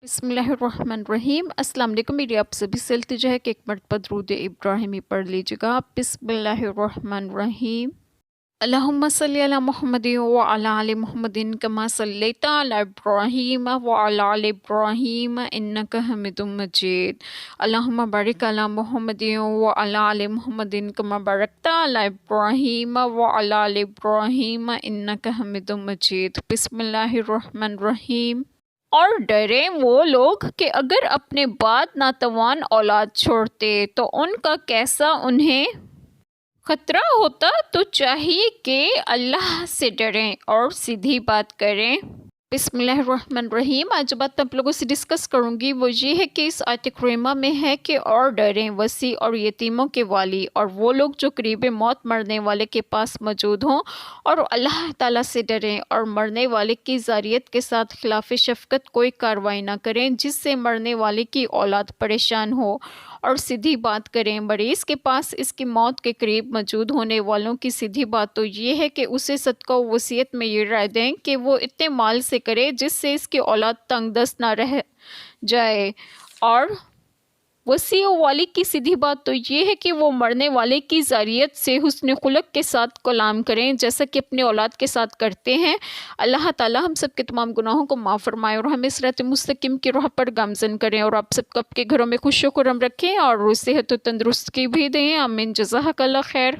بسم اللہ الرحمن الرحیم۔ السلام علیکم، میری آپ سبھی سے التجا ہے کہ ایک مرتبہ درود ابراہیمی پڑھ لیجیے گا۔ بسم اللہ الرحمن الرحیم۔ اللہم صلی علی محمد وعلی آل محمد کما صلیت علی ابراہیم وعلی آل ابراہیم انک حمید مجید۔ اللہم بارک علی محمد وعلی آل محمد کما بارکت علی ابراہیم وعلی آل ابراہیم انک حمید مجید۔ بسم اللہ الرحمن الرحیم۔ اور ڈریں وہ لوگ کہ اگر اپنے بعد ناتوان اولاد چھوڑتے تو ان کا کیسا انہیں خطرہ ہوتا، تو چاہیے کہ اللہ سے ڈریں اور سیدھی بات کریں۔ بسم اللہ الرحمن الرحیم۔ آج جو بات آپ لوگوں سے ڈسکس کروں گی وہ یہ ہے کہ اس آیت کریمہ میں ہے کہ اور ڈریں وصی اور یتیموں کے والی اور وہ لوگ جو قریب موت مرنے والے کے پاس موجود ہوں، اور اللہ تعالیٰ سے ڈریں اور مرنے والے کی زاریت کے ساتھ خلاف شفقت کوئی کارروائی نہ کریں جس سے مرنے والے کی اولاد پریشان ہو، اور سیدھی بات کریں۔ مریض کے پاس اس کی موت کے قریب موجود ہونے والوں کی سیدھی بات تو یہ ہے کہ اسے صدقہ و وصیت میں یہ رائے دیں کہ وہ اتنے مال سے کرے جس سے اس کی اولاد تنگ دست نہ رہ جائے، اور وصی و والی کی سیدھی بات تو یہ ہے کہ وہ مرنے والے کی زاریت سے حسن خلق کے ساتھ کلام کریں جیسا کہ اپنے اولاد کے ساتھ کرتے ہیں۔ اللہ تعالیٰ ہم سب کے تمام گناہوں کو معاف فرمائے اور ہمیں صراط مستقیم کی راہ پر گامزن کریں، اور آپ سب کو آپ کے گھروں میں خوش و خرم رکھیں اور صحت و تندرستگی بھی دیں۔ آمین۔ جزاک اللہ خیر۔